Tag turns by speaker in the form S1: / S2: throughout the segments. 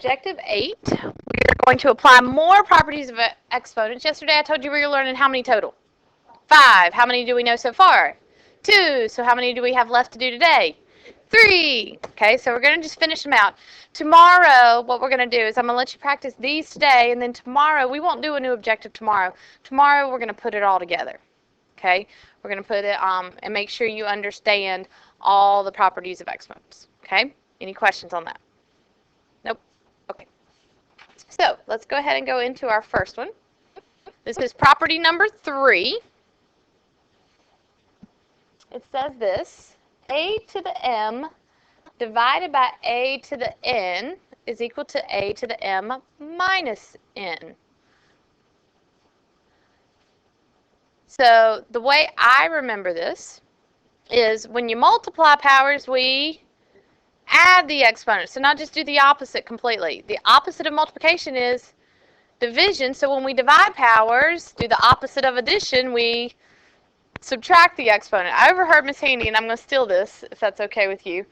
S1: Objective 8, we are going to apply more properties of exponents. Yesterday I told you we were learning how many total? 5. How many do we know so far? 2. So how many do we have left to do today? 3. Okay, so we're going to just finish them out. Tomorrow, what we're going to do is I'm going to let you practice these today, and then tomorrow, we won't do a new objective tomorrow. Tomorrow, we're going to put it all together. Okay, we're going to put it and make sure you understand all the properties of exponents. Okay, any questions on that? Nope. Okay. So let's go ahead and go into our first one. This is property number 3. It says this: a to the m divided by a to the n is equal to a to the m minus n. So the way I remember this is when you multiply powers, we add the exponents. So not just do the opposite completely. The opposite of multiplication is division. So when we divide powers, do the opposite of addition, we subtract the exponent. I overheard Miss Handy, and I'm going to steal this if that's okay with you.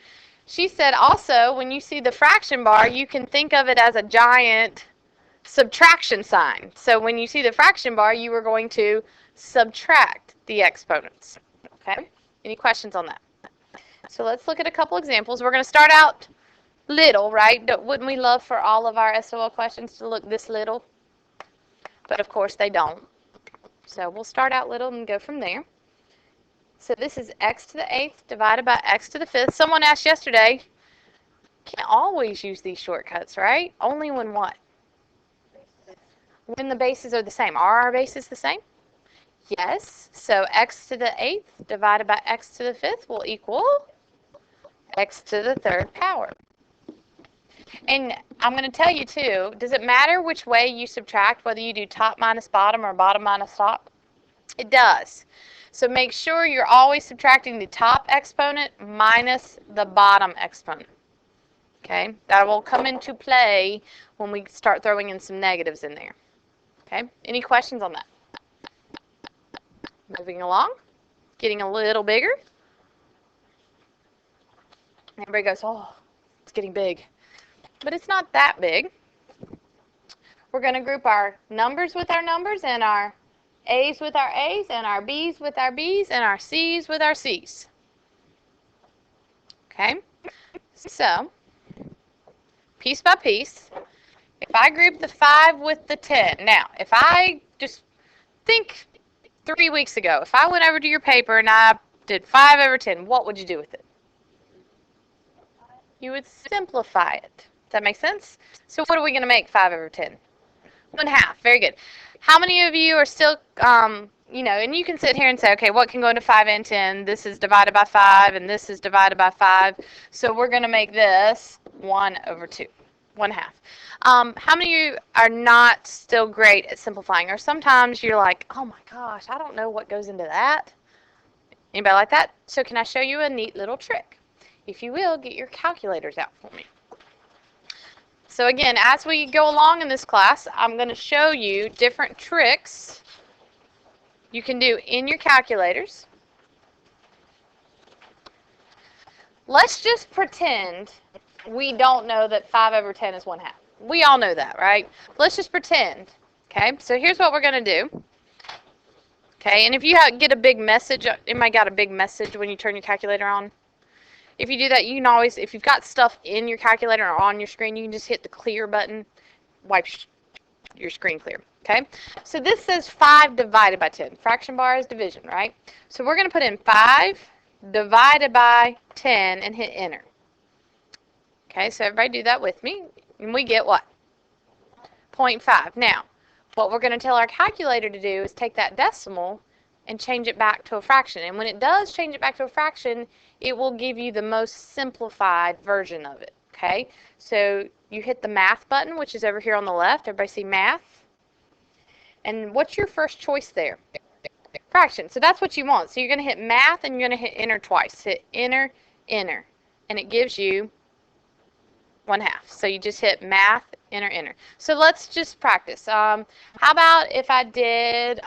S1: She said also when you see the fraction bar, you can think of it as a giant subtraction sign. So when you see the fraction bar, you are going to subtract the exponents. Okay? Any questions on that? So let's look at a couple examples. We're going to start out little, right? Wouldn't we love for all of our SOL questions to look this little? But of course they don't. So we'll start out little and go from there. So this is x to the 8th divided by x to the 5th. Someone asked yesterday, can't always use these shortcuts, right? Only when what? When the bases are the same. Are our bases the same? Yes. So x to the 8th divided by x to the 5th will equal x to the 3rd power. And I'm going to tell you too, does it matter which way you subtract, whether you do top minus bottom or bottom minus top? It does. So make sure you're always subtracting the top exponent minus the bottom exponent. Okay? That will come into play when we start throwing in some negatives in there. Okay? Any questions on that? Moving along. Getting a little bigger. Everybody goes, oh, it's getting big. But it's not that big. We're going to group our numbers with our numbers and our A's with our A's and our B's with our B's and our C's with our C's. Okay? So, piece by piece, if I group the 5 with the 10, now, if I just think 3 weeks ago, if I went over to your paper and I did 5 over 10, what would you do with it? You would simplify it. Does that make sense? So what are we going to make 5 over 10? 1/2. Very good. How many of you are still, you know, and you can sit here and say, okay, what can go into 5 and 10? This is divided by 5, and this is divided by 5. So we're going to make this 1 over 2. 1/2. How many of you are not still great at simplifying? Or sometimes you're like, oh my gosh, I don't know what goes into that. Anybody like that? So can I show you a neat little trick? If you will, get your calculators out for me. So again, as we go along in this class, I'm going to show you different tricks you can do in your calculators. Let's just pretend we don't know that 5 over 10 is 1/2. We all know that, right? Let's just pretend. Okay, so here's what we're going to do. Okay, and if you get a big message, anybody got a big message when you turn your calculator on? If you do that, you can always, if you've got stuff in your calculator or on your screen, you can just hit the clear button, wipe your screen clear. Okay? So this says 5 divided by 10. Fraction bar is division, right? So we're going to put in 5 divided by 10 and hit enter. Okay, so everybody do that with me. And we get what? 0.5. Now, what we're going to tell our calculator to do is take that decimal and change it back to a fraction. And when it does change it back to a fraction, it will give you the most simplified version of it. Okay? So you hit the math button, which is over here on the left. Everybody see math? And what's your first choice there? Fraction. So that's what you want. So you're going to hit math and you're going to hit enter twice. Hit enter, enter. And it gives you 1/2. So you just hit math, enter, enter. So let's just practice. How about if I did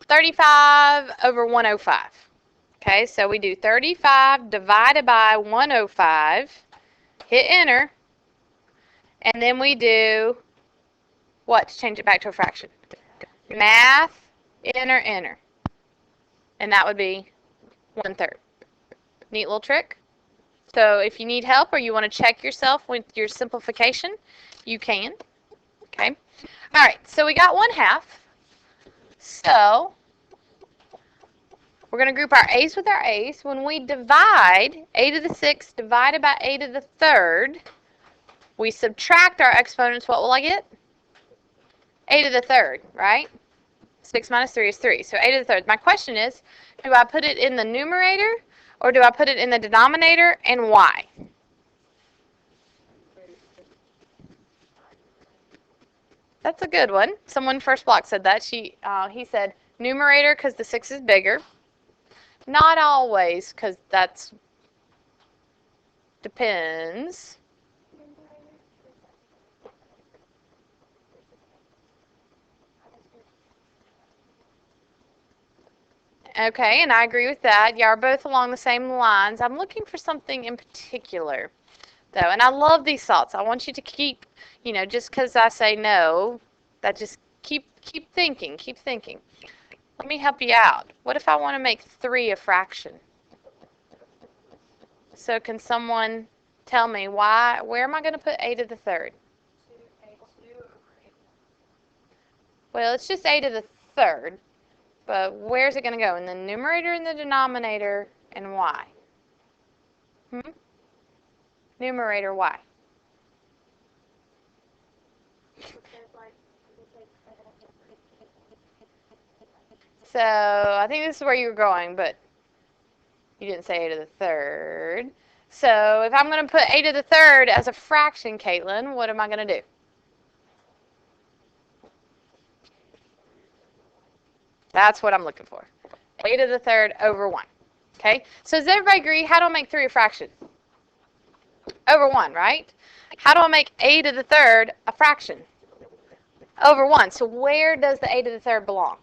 S1: 35 over 105. Okay, so we do 35 divided by 105 hit enter, and then we do what to change it back to a fraction? Math, enter, enter. And that would be 1/3. Neat little trick. So if you need help or you want to check yourself with your simplification, you can. Okay. All right, so we got 1/2. So we're going to group our a's with our a's. When we divide a to the 6th divided by a to the 3rd, we subtract our exponents. What will I get? A to the 3rd, right? 6 minus 3 is 3. So a to the 3rd. My question is, do I put it in the numerator or do I put it in the denominator, and why? That's a good one. Someone first block said that. He said numerator because the 6 is bigger. Not always, because that's depends. Okay, and I agree with that. Y'all are both along the same lines. I'm looking for something in particular, though, and I love these thoughts. I want you to keep, just because I say no, that just keep thinking, keep thinking. Let me help you out. What if I want to make 3 a fraction? So can someone tell me where am I going to put a to the 3rd? Well, it's just a to the 3rd, but where's it going to go? In the numerator, in the denominator, and why? Numerator, why? So I think this is where you were going, but you didn't say a to the 3rd. So if I'm going to put a to the 3rd as a fraction, Caitlin, what am I going to do? That's what I'm looking for. A to the 3rd over 1. Okay? So does everybody agree? How do I make 3 a fraction? Over 1, right? How do I make a to the 3rd a fraction? Over 1. So where does the a to the 3rd belong?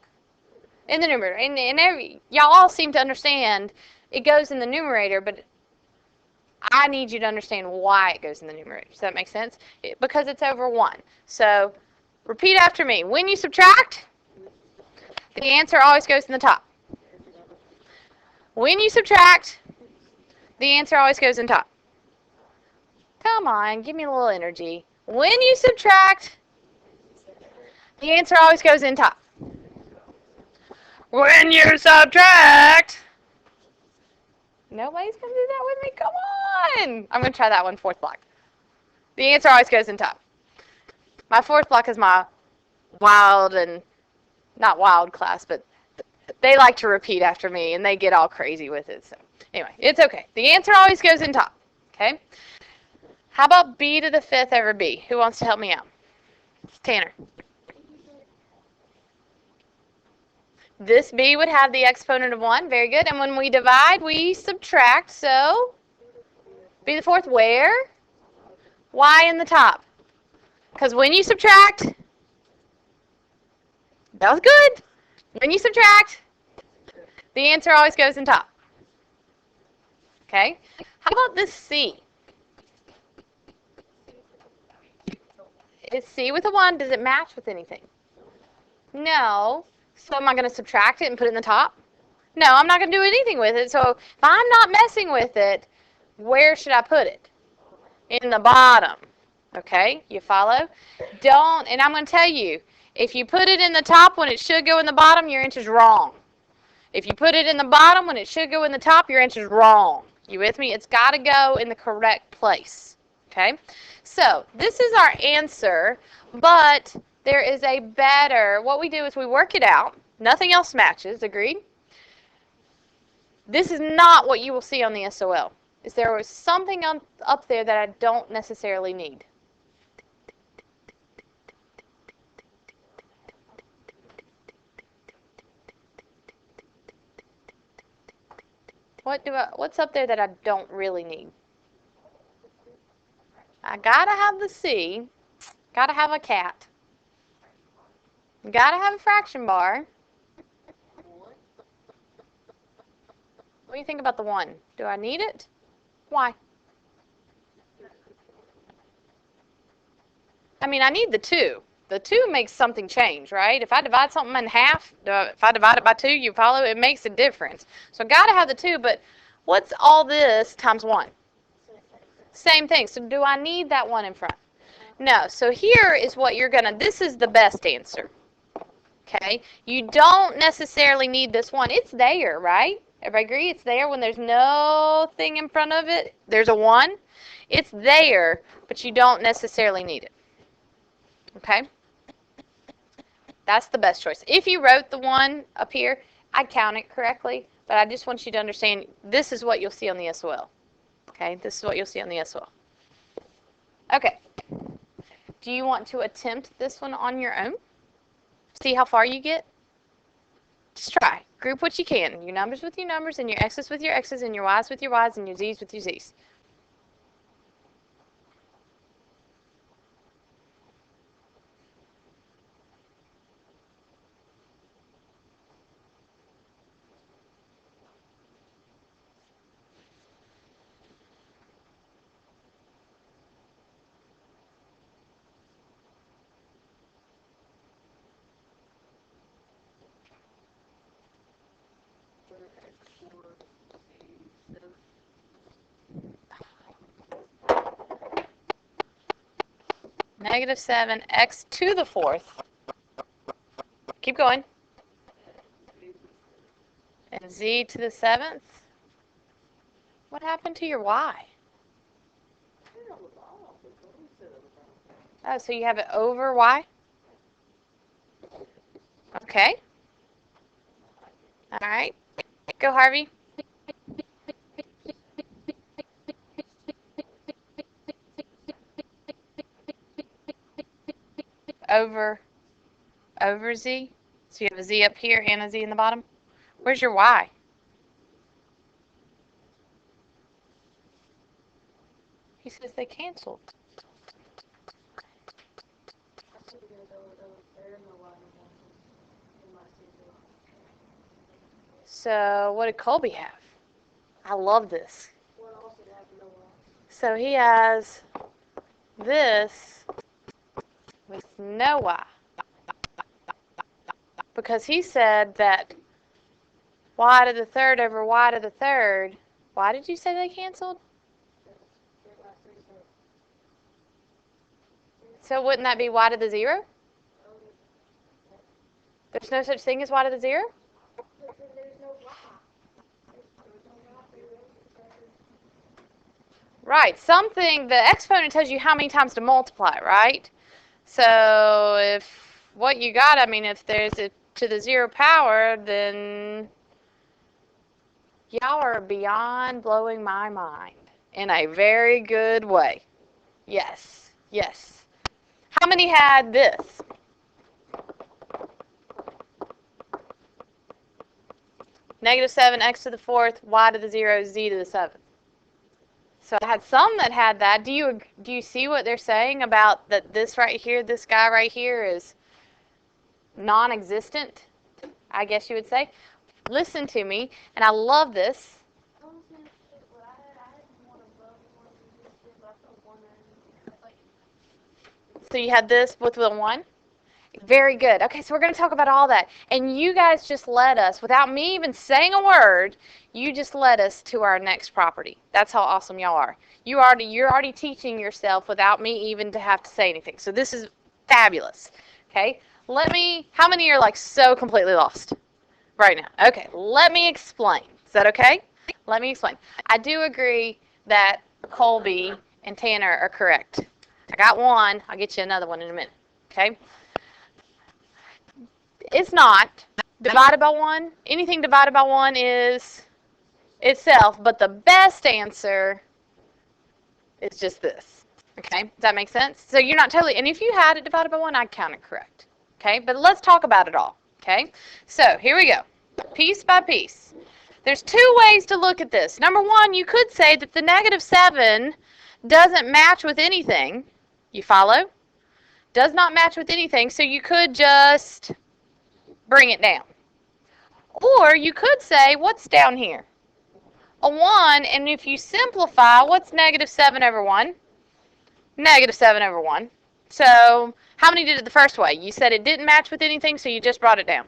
S1: In the numerator. And y'all all seem to understand it goes in the numerator, but I need you to understand why it goes in the numerator. Does that make sense? Because it's over 1. So repeat after me. When you subtract, the answer always goes in the top. When you subtract, the answer always goes in top. Come on, give me a little energy. When you subtract, the answer always goes in top. When you subtract, nobody's going to do that with me. Come on. I'm going to try that one, 4th block. The answer always goes in top. My 4th block is my wild and not wild class, but they like to repeat after me, and they get all crazy with it. So anyway, it's okay. The answer always goes in top. Okay? How about b to the 5th over b? Who wants to help me out? Tanner. This b would have the exponent of 1. Very good. And when we divide, we subtract. So b to the 4th where? Why in the top? Because when you subtract, that was good. When you subtract, the answer always goes in top. Okay? How about this c? Is c with a 1, does it match with anything? No. So am I going to subtract it and put it in the top? No, I'm not going to do anything with it. So if I'm not messing with it, where should I put it? In the bottom. Okay? You follow? Don't, and I'm going to tell you, if you put it in the top when it should go in the bottom, your answer's wrong. If you put it in the bottom when it should go in the top, your answer's wrong. You with me? It's got to go in the correct place. Okay? So this is our answer, but there is a better, what we do is we work it out. Nothing else matches, agreed? This is not what you will see on the SOL. Is there was something up there that I don't necessarily need? What's up there that I don't really need? I gotta have the C. Gotta have a cat. Gotta have a fraction bar. What do you think about the 1? Do I need it? Why? I mean, I need the 2. The 2 makes something change, right? If I divide something in half, if I divide it by 2, you follow, it makes a difference. So I got to have the 2, but what's all this times 1? Same thing. So do I need that 1 in front? No. So here is what you're going to, this is the best answer. Okay? You don't necessarily need this 1. It's there, right? Everybody agree? It's there when there's no thing in front of it. There's a 1. It's there, but you don't necessarily need it. Okay? That's the best choice. If you wrote the 1 up here, I'd count it correctly, but I just want you to understand this is what you'll see on the SOL. Okay? This is what you'll see on the SOL. Okay. Do you want to attempt this one on your own? See how far you get? Just try. Group what you can. Your numbers with your numbers, and your x's with your x's, and your y's with your y's, and your z's with your z's. Negative 7 x to the 4th. Keep going. And z to the 7th. What happened to your y? Oh, so you have it over y? Okay. All right. Go, Harvey. Over z. So you have a z up here and a z in the bottom. Where's your y? He says they canceled. So what did Colby have? I love this. So he has this with no y. Because he said that y to the 3rd over y to the 3rd. Why did you say they canceled? So wouldn't that be y to the 0? There's no such thing as y to the 0? Right. Something, the exponent tells you how many times to multiply, right? So if what you got, I mean, if there's a to the 0 power, then y'all are beyond blowing my mind in a very good way. Yes. Yes. How many had this? Negative 7 x to the 4th, y to the 0, z to the 7th. So I had some that had that. Do you see what they're saying about that this right here, this guy right here is non-existent, I guess you would say. Listen to me, and I love this. So you had this with the 1? Very good. Okay, so we're going to talk about all that. And you guys just led us, without me even saying a word, you just led us to our next property. That's how awesome y'all are. You're already teaching yourself without me even to have to say anything. So this is fabulous. Okay? How many are like so completely lost right now? Okay, let me explain. Is that okay? Let me explain. I do agree that Colby and Tanner are correct. I got one. I'll get you another one in a minute. Okay? It's not divided by 1. Anything divided by 1 is itself, but the best answer is just this. Okay? Does that make sense? So you're not totally, and if you had it divided by 1, I'd count it correct. Okay? But let's talk about it all. Okay? So here we go. Piece by piece. There's 2 ways to look at this. Number 1, you could say that the negative 7 doesn't match with anything. You follow? Does not match with anything, so you could just bring it down. Or you could say, what's down here? A 1, and if you simplify, what's negative 7 over 1? Negative 7 over 1. So how many did it the first way? You said it didn't match with anything, so you just brought it down.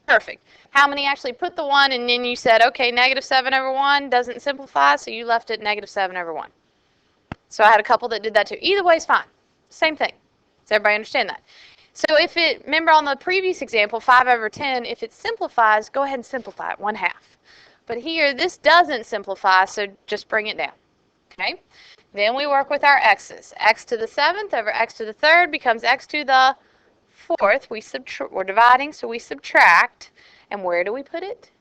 S1: Perfect. How many actually put the 1 and then you said, okay, negative 7 over 1 doesn't simplify, so you left it negative 7 over 1. So I had a couple that did that too. Either way is fine. Same thing. Does everybody understand that? So if it, remember on the previous example, 5 over 10, if it simplifies, go ahead and simplify it, 1/2. But here, this doesn't simplify, so just bring it down. Okay? Then we work with our x's. X to the 7th over x to the 3rd becomes x to the 4th. We're dividing, so we subtract. And where do we put it?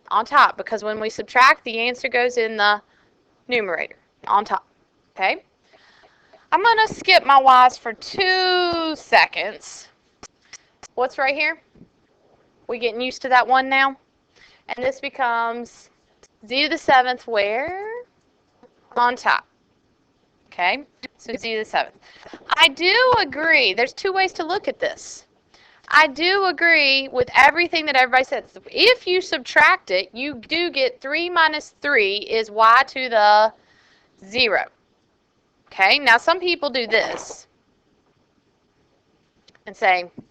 S1: On top, because when we subtract, the answer goes in the numerator, on top. Okay? I'm going to skip my y's for 2 seconds. What's right here? We getting used to that 1 now? And this becomes z to the 7th where? On top. Okay? So z to the 7th. I do agree. There's 2 ways to look at this. I do agree with everything that everybody says. If you subtract it, you do get 3 minus 3 is y to the 0. Okay, now some people do this and say, you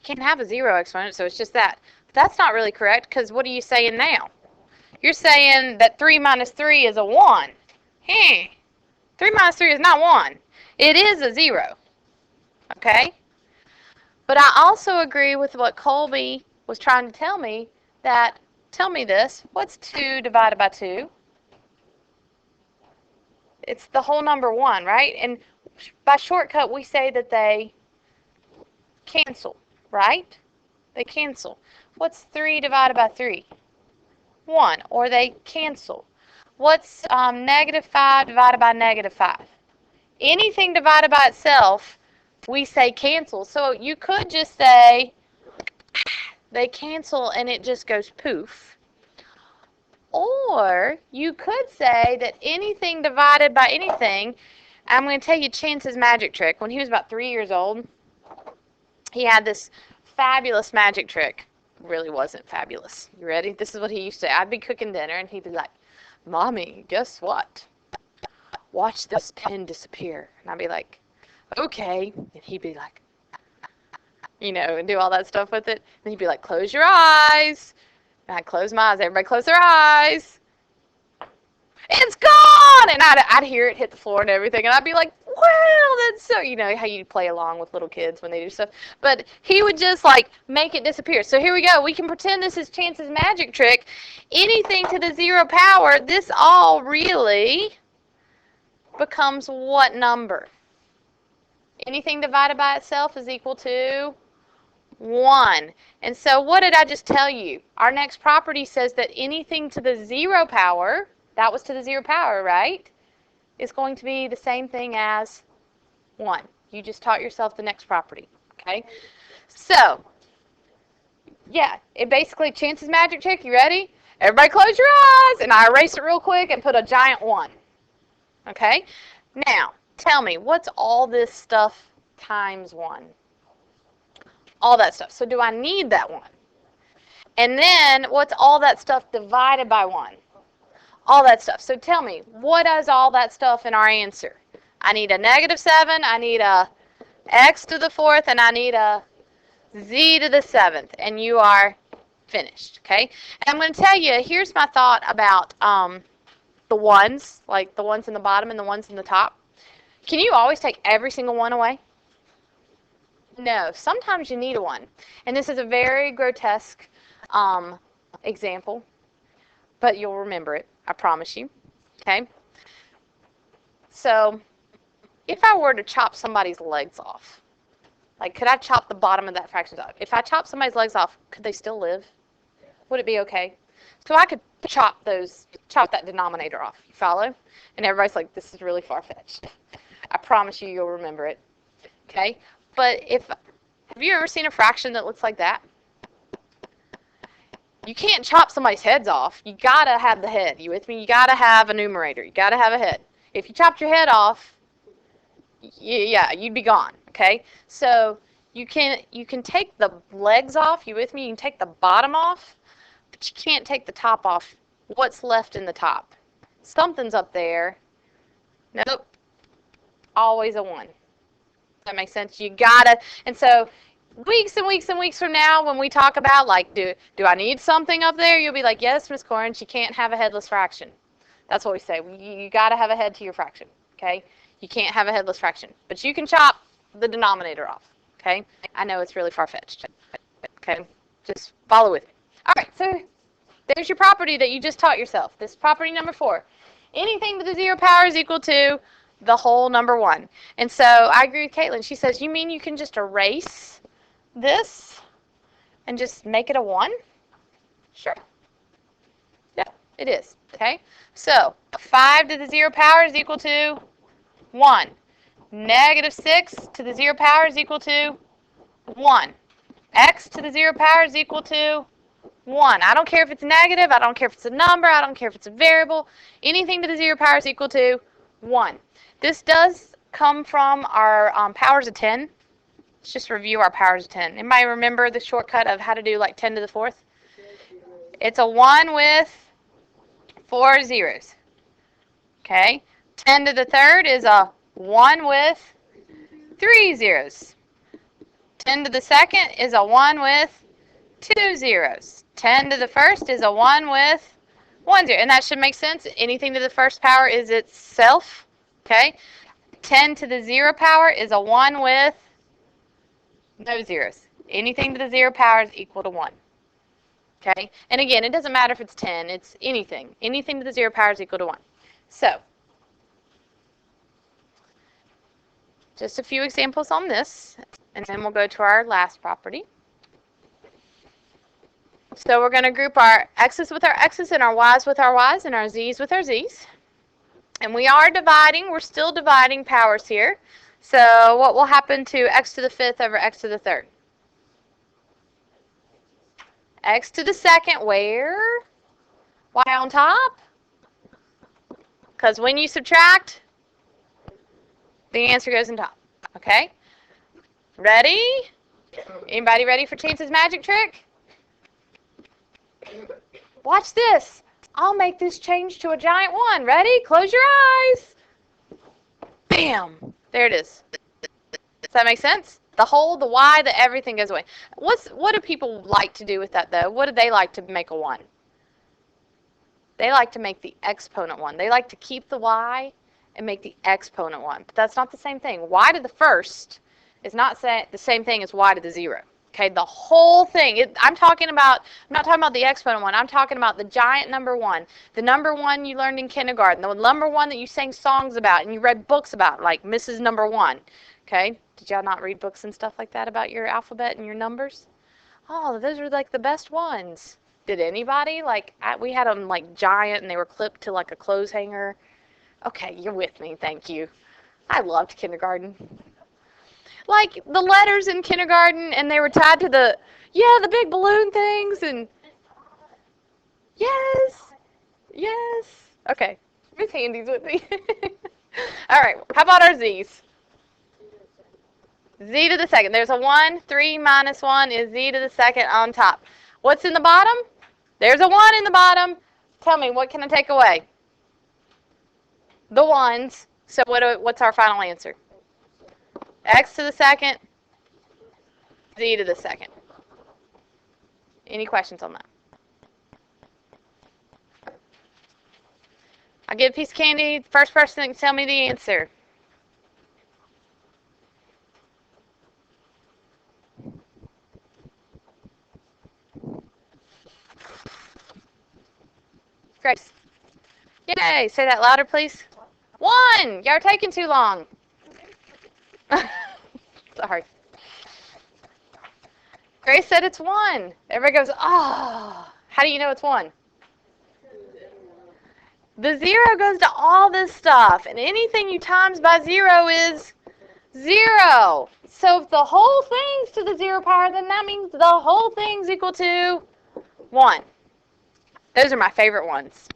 S1: can't have a 0 exponent, so it's just that. But that's not really correct, because what are you saying now? You're saying that 3 minus 3 is a 1. Hey, 3 minus 3 is not 1. It is a 0. Okay? But I also agree with what Colby was trying to tell me, that, tell me this, what's 2 divided by 2? It's the whole number 1, right? And by shortcut, we say that they cancel, right? They cancel. What's 3 divided by 3? 1, or they cancel. What's negative 5 divided by negative 5? Anything divided by itself, we say cancel. So you could just say they cancel and it just goes poof. Or you could say that anything divided by anything, I'm going to tell you Chance's magic trick. When he was about 3 years old, he had this fabulous magic trick. It really wasn't fabulous. You ready? This is what he used to say. I'd be cooking dinner and he'd be like, Mommy, guess what? Watch this pen disappear. And I'd be like, okay. And he'd be like, you know, and do all that stuff with it. And he'd be like, close your eyes. And I'd close my eyes. Everybody close their eyes. It's gone! And I'd hear it hit the floor and everything. And I'd be like, wow, that's so, you know, how you play along with little kids when they do stuff. But he would just, like, make it disappear. So here we go. We can pretend this is Chance's magic trick. Anything to the 0 power, this all really becomes what number? Anything divided by itself is equal to 1. And so what did I just tell you? Our next property says that anything to the 0 power, that was to the 0 power, right, is going to be the same thing as 1. You just taught yourself the next property, okay? So, yeah, it basically, Chance's magic trick, you ready? Everybody close your eyes, and I erase it real quick and put a giant 1, okay? Now, tell me, what's all this stuff times 1? All that stuff. So do I need that 1? And then what's all that stuff divided by 1? All that stuff. So tell me, what is all that stuff in our answer? I need a negative 7, I need a x to the 4th, and I need a z to the 7th. And you are finished, okay? And I'm going to tell you, here's my thought about the ones, like the ones in the bottom and the ones in the top. Can you always take every single one away? No, sometimes you need a 1. And this is a very grotesque example, but you'll remember it, I promise you. Okay? So, if I were to chop somebody's legs off, like could I chop the bottom of that fraction off? If I chop somebody's legs off, could they still live? Would it be okay? So I could chop that denominator off. You follow? And everybody's like, this is really far-fetched. I promise you, you'll remember it. Okay? But have you ever seen a fraction that looks like that? You can't chop somebody's heads off. You gotta have the head. You with me? You gotta have a numerator. You gotta have a head. If you chopped your head off, yeah, you'd be gone. Okay? So you can take the legs off. You with me? You can take the bottom off, but you can't take the top off. What's left in the top? Something's up there. Nope. always a 1. Does that make sense? You gotta, and so weeks and weeks and weeks from now, when we talk about, like, do I need something up there? You'll be like, yes, Miss Corrins, you can't have a headless fraction. That's what we say. You got to have a head to your fraction, okay? You can't have a headless fraction. But you can chop the denominator off, okay? I know it's really far-fetched, okay? Just follow with me. All right, so there's your property that you just taught yourself. This property number 4. Anything to the 0 power is equal to the whole number 1. And so I agree with Caitlin. She says, you mean you can just erase this and just make it a 1? Sure. Yeah, it is. Okay? So 5 to the 0 power is equal to 1. Negative 6 to the 0 power is equal to 1. X to the 0 power is equal to 1. I don't care if it's negative. I don't care if it's a number. I don't care if it's a variable. Anything to the 0 power is equal to 1. This does come from our powers of 10. Let's just review our powers of 10. Anybody remember the shortcut of how to do like 10 to the 4th? It's a 1 with 4 zeros. Okay? 10 to the 3rd is a 1 with 3 zeros. 10 to the 2nd is a 1 with 2 zeros. 10 to the 1st is a 1 with 1 zero. And that should make sense. Anything to the 1st power is itself. Okay? 10 to the 0 power is a 1 with no zeros. Anything to the 0 power is equal to 1. Okay? And again, it doesn't matter if it's 10. It's anything. Anything to the 0 power is equal to 1. So, just a few examples on this, and then we'll go to our last property. So we're going to group our x's with our x's and our y's with our y's and our z's with our z's. And we are dividing. We're still dividing powers here. So what will happen to x to the 5th over x to the 3rd? X to the 2nd, where? Y on top? Because when you subtract, the answer goes on top. Okay? Ready? Anybody ready for Chance's magic trick? Watch this. I'll make this change to a giant 1. Ready? Close your eyes. Bam. There it is. Does that make sense? The whole, the y, the everything goes away. What do people like to do with that, though? What do they like to make a 1? They like to make the exponent 1. They like to keep the y and make the exponent 1. But that's not the same thing. Y to the 1st is not the same thing as y to the 0. Okay, the whole thing. I'm not talking about the exponent 1. I'm talking about the giant number 1. The number 1 you learned in kindergarten. The number 1 that you sang songs about and you read books about, like Mrs. Number 1. Okay, did y'all not read books and stuff like that about your alphabet and your numbers? Oh, those are like the best ones. Did anybody? Like, we had them like giant and they were clipped to like a clothes hanger. Okay, you're with me. Thank you. I loved kindergarten. Like the letters in kindergarten, and they were tied to the big balloon things, and yes. Okay, Miss Handy's with me. All right, how about our z's? Z to the 2nd. There's a 1. 3 minus 1 is z to the 2nd on top. What's in the bottom? There's a 1 in the bottom. Tell me, what can I take away? The 1s. So what's our final answer? X to the 2nd, z to the 2nd. Any questions on that? I'll give a piece of candy. First person that can tell me the answer. Grace. Yay. Say that louder, please. 1. Y'all are taking too long. Sorry. Grace said it's 1. Everybody goes, oh. How do you know it's 1? The 0 goes to all this stuff, and anything you times by 0 is 0. So if the whole thing's to the 0 power, then that means the whole thing's equal to 1. Those are my favorite ones.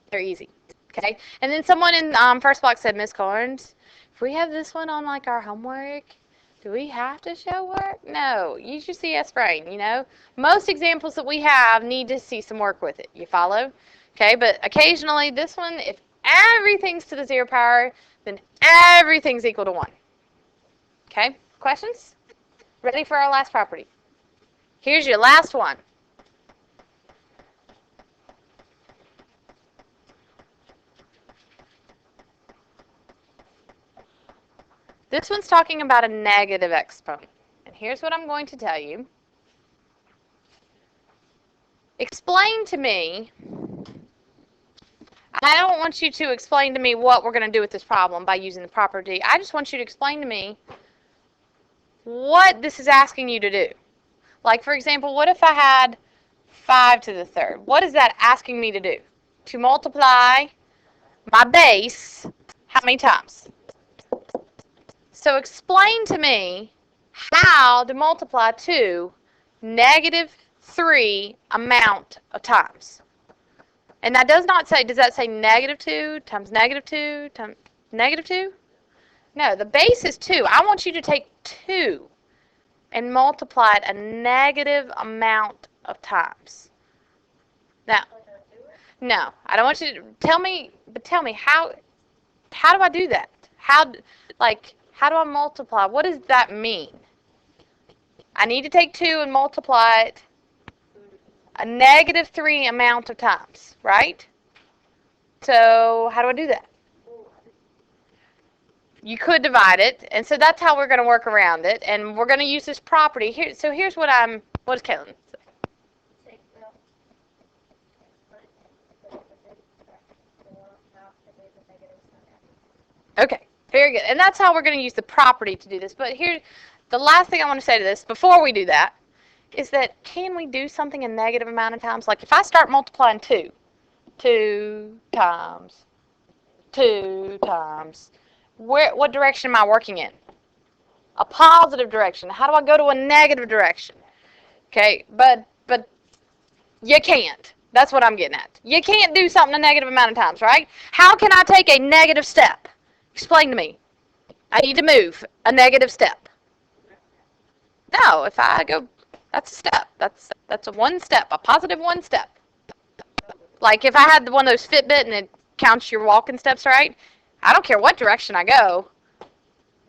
S1: They're easy. Okay? And then someone in first block said, Miss Corrins, if we have this one on like our homework, do we have to show work? No. Use your CS brain, you know. Most examples that we have need to see some work with it. You follow? Okay, but occasionally this one, everything's to the 0 power, then everything's equal to 1. Okay, questions? Ready for our last property? Here's your last one. This one's talking about a negative exponent. And here's what I'm going to tell you. Explain to me, I don't want you to explain to me what we're going to do with this problem by using the property. I just want you to explain to me what this is asking you to do. Like, for example, what if I had 5 to the third? What is that asking me to do? To multiply my base how many times? So explain to me how to multiply to -3 amount of times. And that does not say, does that say -2 times -2 times -2? No, the base is 2. I want you to take 2 and multiply it a negative amount of times. Now, no, I don't want you to tell me, but tell me how do I do that? How do I multiply? What does that mean? I need to take 2 and multiply it a -3 amount of times, right? So how do I do that? You could divide it, and so that's how we're going to work around it, and we're going to use this property here. So here's what does Caitlin say? Okay, very good. And that's how we're going to use the property to do this. But here, the last thing I want to say to this, before we do that, is that can we do something a negative amount of times? Like if I start multiplying 2 times, 2 times, what direction am I working in? A positive direction. How do I go to a negative direction? Okay, but you can't. That's what I'm getting at. You can't do something a negative amount of times, right? How can I take a negative step? Explain to me. I need to move a negative step. No, if I go, that's a step. That's a one step, a positive one step. Like if I had one of those Fitbit and it counts your walking steps, right? I don't care what direction I go.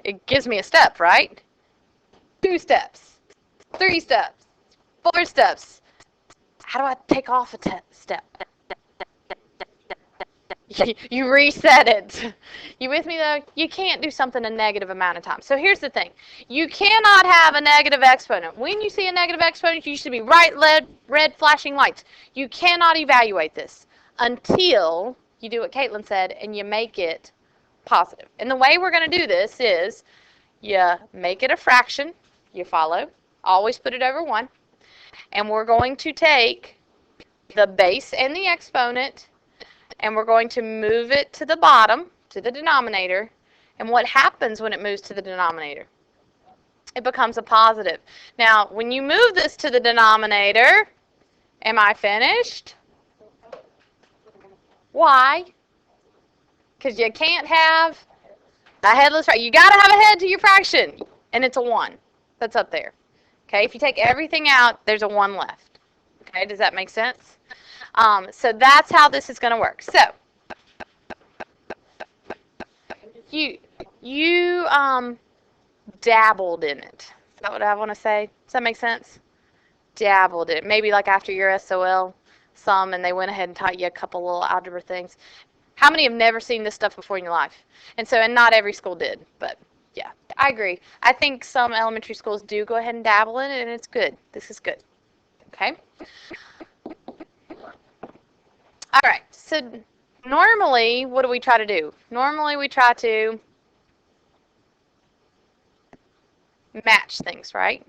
S1: It gives me a step, right? 2 steps, 3 steps, 4 steps. How do I take off a step? You reset it. You with me though? You can't do something a negative amount of times. So here's the thing. You cannot have a negative exponent. When you see a negative exponent, you should be red flashing lights. You cannot evaluate this until you do what Caitlin said and you make it positive. And the way we're going to do this is you make it a fraction. You follow. Always put it over 1. And we're going to take the base and the exponent and we're going to move it to the bottom, to the denominator. And what happens when it moves to the denominator? It becomes a positive. Now, when you move this to the denominator, am I finished? Why? Because you can't have a headless fraction. You got to have a head to your fraction, and it's a 1 that's up there. Okay, if you take everything out, there's a 1 left. Okay, does that make sense? So that's how this is going to work. So you dabbled in it. Is that what I want to say? Does that make sense? Dabbled in it. Maybe like after your SOL, and they went ahead and taught you a couple little algebra things. How many have never seen this stuff before in your life? And not every school did, but yeah, I agree. I think some elementary schools do go ahead and dabble in it, and it's good. This is good. Okay? All right, so normally, what do we try to do? Normally, we try to match things, right?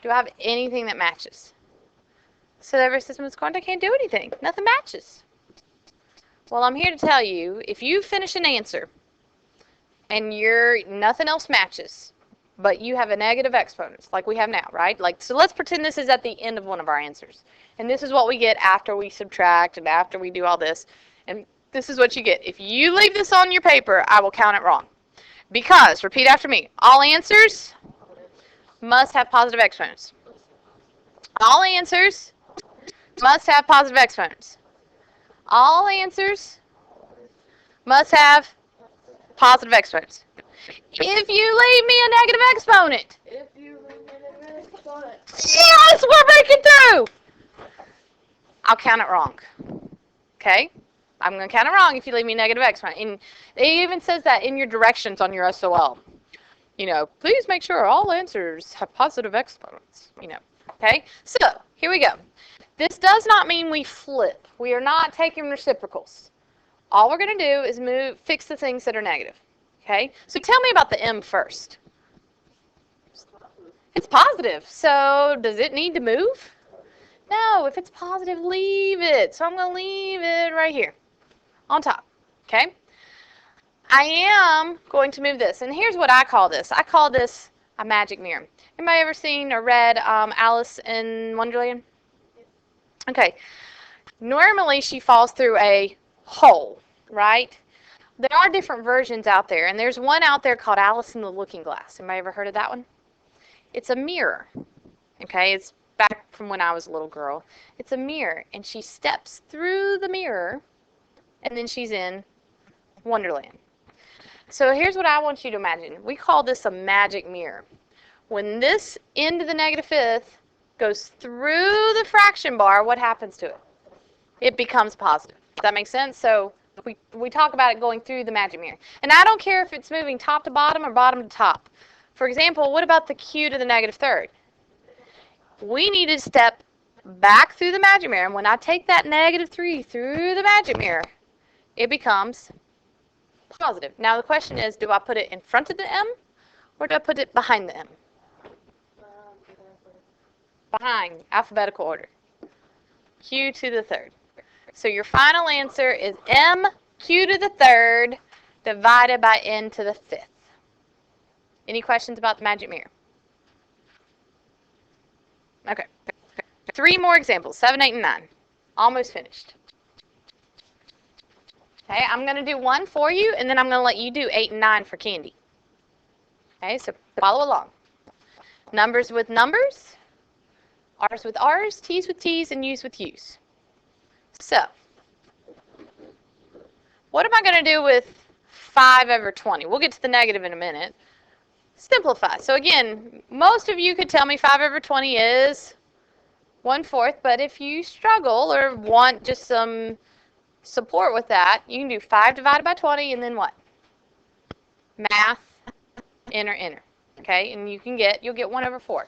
S1: Do I have anything that matches? So every system is going, I can't do anything. Nothing matches. Well, I'm here to tell you, if you finish an answer and nothing else matches, but you have a negative exponent, like we have now, right? So let's pretend this is at the end of one of our answers. And this is what we get after we subtract and after we do all this. And this is what you get. If you leave this on your paper, I will count it wrong. Because, repeat after me, all answers must have positive exponents. All answers must have positive exponents. All answers Must have positive exponents. If you leave me a negative exponent.
S2: If you leave me a negative exponent.
S1: Yes, we're breaking through. I'll count it wrong. Okay? I'm going to count it wrong if you leave me a negative exponent. And it even says that in your directions on your SOL. You know, please make sure all answers have positive exponents. You know, okay? So, here we go. This does not mean we flip. We are not taking reciprocals. All we're going to do is fix the things that are negative. Okay? So, tell me about the M first. It's positive. So, does it need to move? No, if it's positive, leave it. So I'm going to leave it right here on top. Okay? I am going to move this. And here's what I call this. I call this a magic mirror. Anybody ever seen or read Alice in Wonderland? Okay. Normally she falls through a hole, right? There are different versions out there. And there's one out there called Alice in the Looking Glass. Anybody ever heard of that one? It's a mirror. Okay? It's back from when I was a little girl. It's a mirror, and she steps through the mirror, and then she's in Wonderland. So here's what I want you to imagine. We call this a magic mirror. When this end of the negative fifth goes through the fraction bar, what happens to it? It becomes positive. Does that make sense? So we talk about it going through the magic mirror. And I don't care if it's moving top to bottom or bottom to top. For example, what about the q to the negative third? We need to step back through the magic mirror. And when I take that negative 3 through the magic mirror, it becomes positive. Now the question is, do I put it in front of the M or do I put it behind the M? Behind, alphabetical order. Q to the third. So your final answer is M Q to the third divided by N to the fifth. Any questions about the magic mirror? Okay. 3 more examples, 7, 8, and 9. Almost finished. Okay, I'm going to do 1 for you, and then I'm going to let you do 8 and 9 for Candy. Okay, so follow along. Numbers with numbers, R's with R's, T's with T's, and U's with U's. So, what am I going to do with 5 over 20? We'll get to the negative in a minute. Simplify. So again, most of you could tell me 5 over 20 is 1/4, but if you struggle or want just some support with that, you can do 5 divided by 20 and then what? Math, enter. Okay, and you'll get 1/4.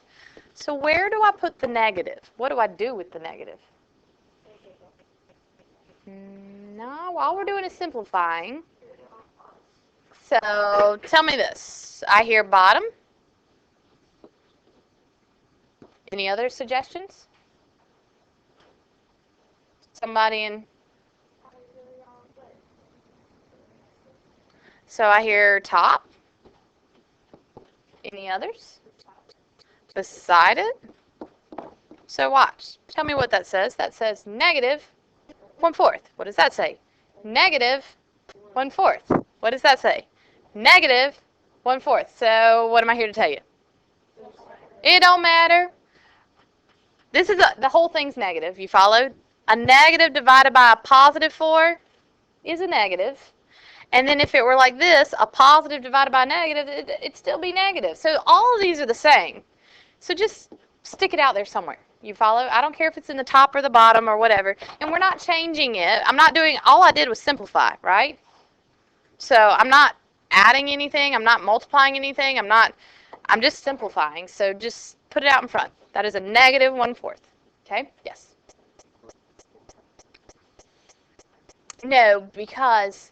S1: So where do I put the negative? What do I do with the negative? No, all we're doing is simplifying. So tell me this. I hear bottom. Any other suggestions? Somebody in? So I hear top. Any others? Beside it? So watch. Tell me what that says. That says negative 1/4. What does that say? Negative 1/4. What does that say? Negative 1/4. So what am I here to tell you? It don't matter. This is the whole thing's negative. You followed? A negative divided by a positive 4 is a negative. And then if it were like this, a positive divided by a negative, it'd still be negative. So all of these are the same. So just stick it out there somewhere. You follow? I don't care if it's in the top or the bottom or whatever. And we're not changing it. I'm not doing, all I did was simplify, right? So I'm not adding anything. I'm not multiplying anything. I'm just simplifying. So just put it out in front. That is a negative 1/4. Okay? Yes. No, because,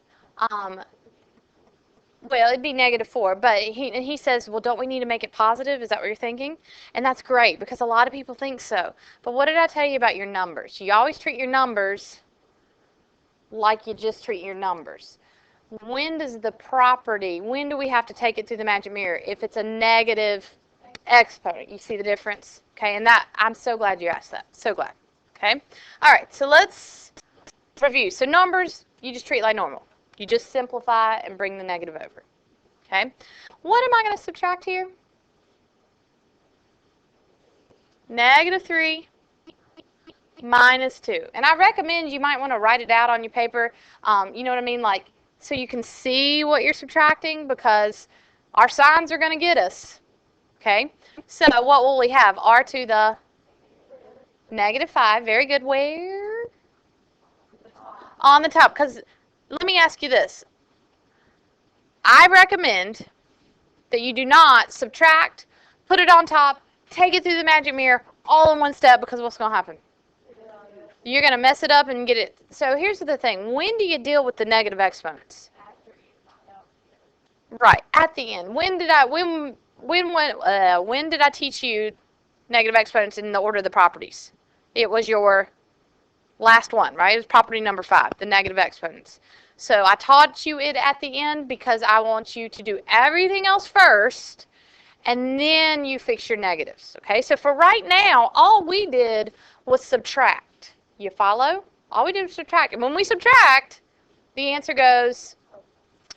S1: well, it'd be negative 4, but he says, well, don't we need to make it positive? Is that what you're thinking? And that's great, because a lot of people think so. But what did I tell you about your numbers? You always treat your numbers like you just treat your numbers. When do we have to take it through the magic mirror? If it's a negative exponent. You see the difference? Okay, and I'm so glad you asked that. So glad. Okay? All right, so let's review. So numbers, you just treat like normal. You just simplify and bring the negative over. Okay? What am I going to subtract here? Negative 3 minus 2. And I recommend you might want to write it out on your paper. You know what I mean? Like so you can see what you're subtracting, because our signs are going to get us. Okay, so what will we have? R to the -5. Very good. Where? On the top. Because let me ask you this. I recommend that you do not subtract, put it on top, take it through the magic mirror all in one step, because what's going to happen? You're going to mess it up and get it. So here's the thing. When do you deal with the negative exponents? Right, at the end. When did I teach you negative exponents in the order of the properties? It was your last one, right? It was property number 5, the negative exponents. So I taught you it at the end because I want you to do everything else first, and then you fix your negatives. Okay, so for right now, all we did was subtract. You follow? All we did was subtract. And when we subtract, the answer goes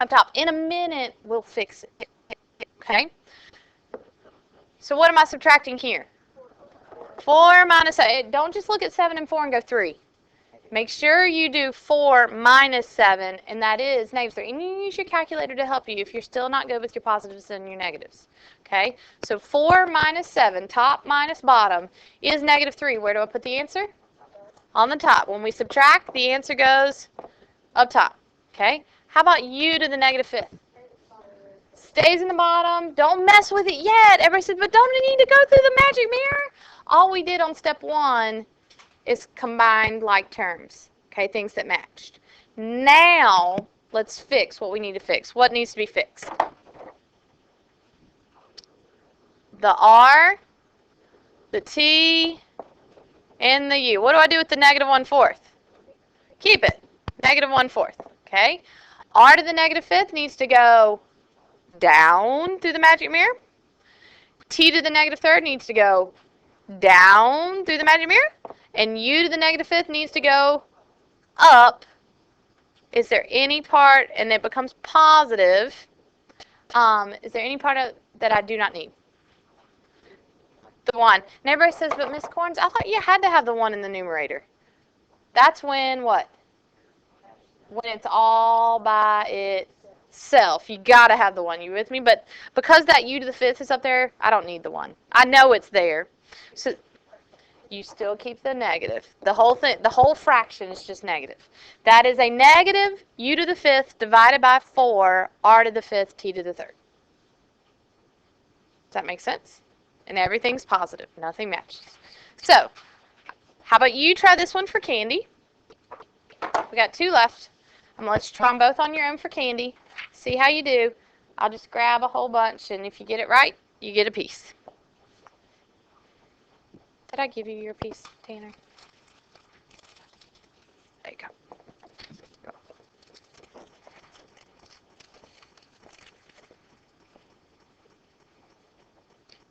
S1: up top. In a minute, we'll fix it. Okay? So what am I subtracting here? 4 minus 7. Don't just look at 7 and 4 and go 3. Make sure you do 4 minus 7, and that is -3. And you use your calculator to help you if you're still not good with your positives and your negatives. Okay? So 4 minus 7, top minus bottom, is -3. Where do I put the answer? On the top. When we subtract, the answer goes up top. Okay? How about u to the -5? Stays in the bottom. Don't mess with it yet. Everybody said, but don't I need to go through the magic mirror? All we did on step 1 is combined like terms. Okay, things that matched. Now, let's fix what we need to fix. What needs to be fixed? The R, the T, and the U. What do I do with the -1/4? Keep it. -1/4. Okay? R to the -5 needs to go down through the magic mirror. T to the -3 needs to go down through the magic mirror. And U to the -5 needs to go up. Is there any part, and it becomes positive, is there any part of that I do not need? The 1. And everybody says, but Miss Corns, I thought you had to have the 1 in the numerator. That's when what? When it's all by itself. You got to have the 1. You with me? But because that U to the 5th is up there, I don't need the 1. I know it's there. So you still keep the negative. The whole thing, the whole fraction is just negative. That is a negative u to the 5th divided by 4, r to the 5th, t to the 3rd. Does that make sense? And everything's positive. Nothing matches. So, how about you try this one for Candy? We got 2 left. I'm going to let you try them both on your own for Candy. See how you do. I'll just grab a whole bunch, and if you get it right, you get a piece. Did I give you your piece, Tanner? There you go.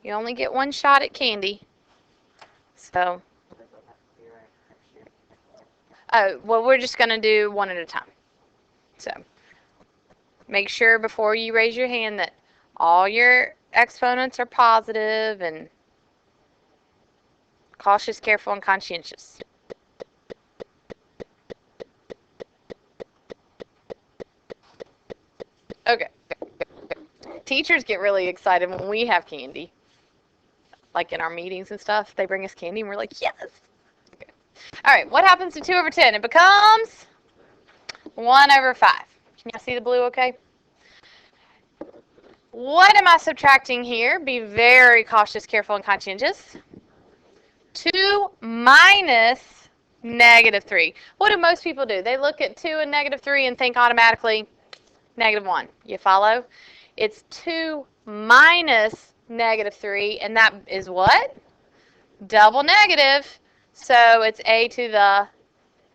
S1: You only get 1 shot at candy. So, oh, well, we're just going to do 1 at a time. So, make sure before you raise your hand that all your exponents are positive and cautious, careful, and conscientious. Okay. Teachers get really excited when we have candy. Like in our meetings and stuff, they bring us candy and we're like, yes! Okay. All right, what happens to 2 over 10? It becomes 1 over 5. Can y'all see the blue okay? What am I subtracting here? Be very cautious, careful, and conscientious. 2 minus -3. What do most people do? They look at 2 and -3 and think automatically -1. You follow? It's 2 minus -3, and that is what? Double negative. So it's a to the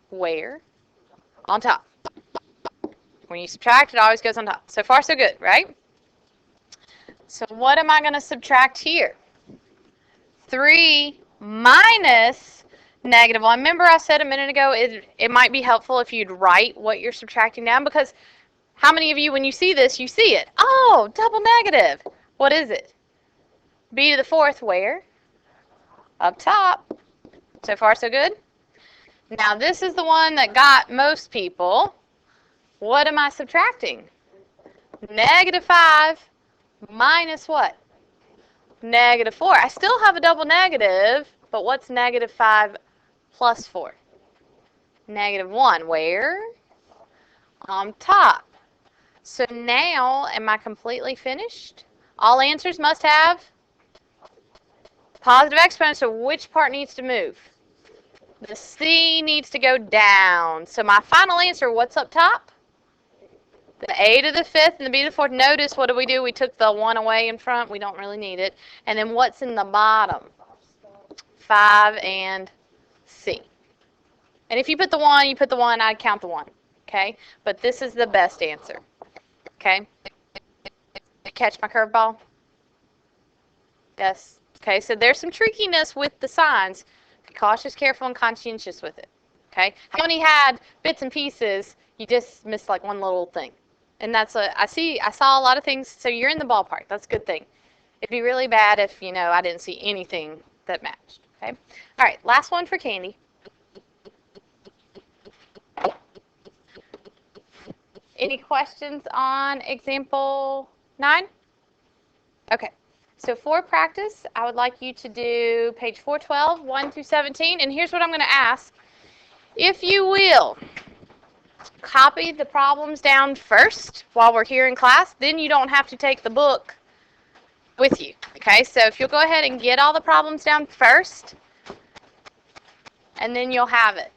S1: where? On top. When you subtract, it always goes on top. So far, so good, right? So what am I going to subtract here? 3 minus -1. Remember I said a minute ago it might be helpful if you'd write what you're subtracting down, because how many of you, when you see this, you see it? Oh, double negative. What is it? B to the 4th, where? Up top. So far, so good? Now, this is the one that got most people. What am I subtracting? Negative 5 minus what? Negative 4. I still have a double negative, but what's negative 5 plus 4? Negative 1. Where? On top. So now, am I completely finished? All answers must have positive exponents, so which part needs to move? The C needs to go down. So my final answer, what's up top? The A to the 5th and the B to the 4th. Notice, what do? We took the 1 away in front. We don't really need it. And then what's in the bottom? 5 and C. And if you put the 1, you put the 1, I'd count the 1. Okay? But this is the best answer. Okay? Catch my curveball? Yes. Okay, so there's some trickiness with the signs. Be cautious, careful, and conscientious with it. Okay? How many had bits and pieces, you just missed like one little thing? And that's I saw a lot of things, so you're in the ballpark. That's a good thing. It'd be really bad if, I didn't see anything that matched. Okay? All right, last one for Candy. Any questions on example 9? Okay. So for practice, I would like you to do page 412, 1 through 17. And here's what I'm going to ask. If you will, copy the problems down first while we're here in class. Then you don't have to take the book with you. Okay, so if you'll go ahead and get all the problems down first, and then you'll have it.